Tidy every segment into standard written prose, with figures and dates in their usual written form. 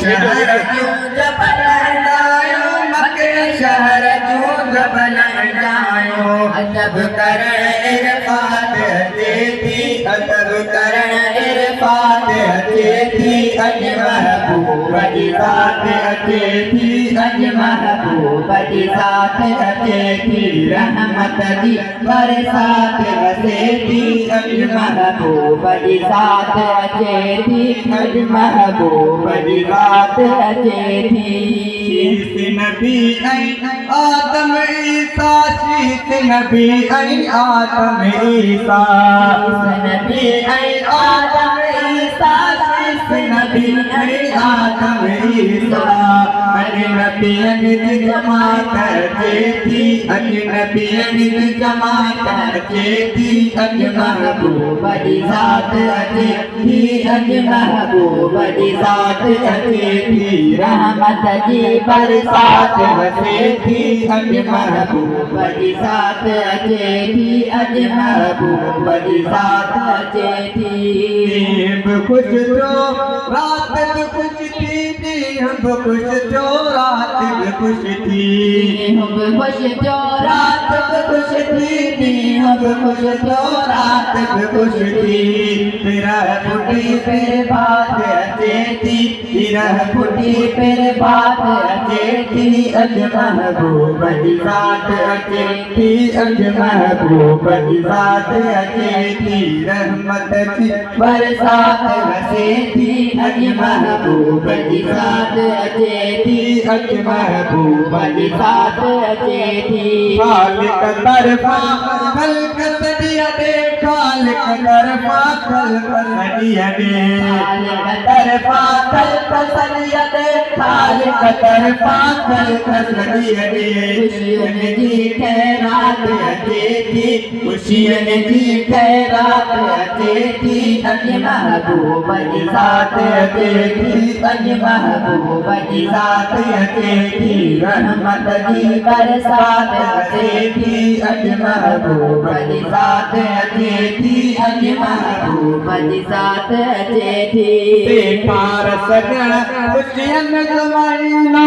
शहर क्यों जब जायो मक्के शहर क्यों जब जायो अदब करण इरफात अचे थी अदब करण इरफात अचे थी अज महबूब जी ज़ात अचे थी अज महबूब जी ज़ात अचे थी रहमत जी बरसात वसे थी अज महबूब जी ज़ात अचे थी अज महबूब जी ज़ात अचे थी शीस नबी ऐं आदम ईसा शीस नबी ऐं आदम ईसा नबी ऐं आदम ईसा शीस नबी ऐं आदम ईसा अजनबियनि जी जमात अचे थी अजनबियनि जी जमात अचे थी अज महबूब जी ज़ात अचे थी अज महबूब जी ज़ात अचे थी रहमत जी बरसात वसे थी अज महबूब जी ज़ात अचे थी अज महबूब जी ज़ात अचे थी खुश जो रात भी खुश थी हम खुश जो रात भी खुश थी हम खुश जो रात भी खुश थी हम खुश जो रात भी खुश थी तेरा फुटी फिर बात अचे थी तेरा फुटी फिर बात अचे थी अज महबूब जी ज़ात अचे थी अज महबूब जी ज़ात अचे थी रहमत जी बरसात वसे थी अज महबूब जी ज़ात अचे थी अज महबूब जी ज़ात अचे थी खालिक तरफ़ा ख़ल्क़ सॼी दे खालिक तरफ़ा ख़ल्क़ सॼी दे खालिक तरफ़ा ख़ल्क़ सॼी दे खालिक तरफ़ा ख़ल्क़ सॼी दे खुशियुनि जी ख़ैरात अचे थी खुशियुनि जी ख़ैरात अचे थी अज महबूब जी ज़ात अचे थी अज महबूब जी ज़ात अचे थी रहमत जी बरसात अचे थी अज महबूब जी ज़ात अचे थी अज महबूब जी ज़ात अचे थी बेकार सजण खुशियुनि जो महीनो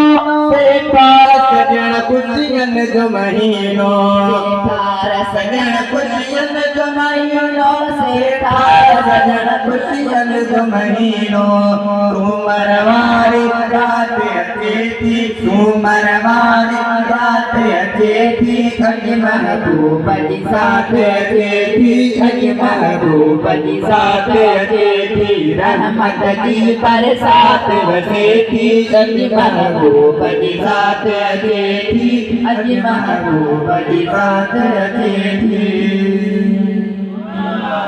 बेकार सजण खुशियुनि जो महीनो बेकार सजण खुशियुनि जो महीनो बेकार सजण खुशियुनि जो महीनो सूमर वारी रात अचे थी सूमर वारी रात अचे थी अज महबूब जी ज़ात अचे थी अज महबूब जी ज़ात अचे थी रहमत जी बरसात वसे थी अज महबूब जी ज़ात अचे थी अज महबूब जी ज़ात अचे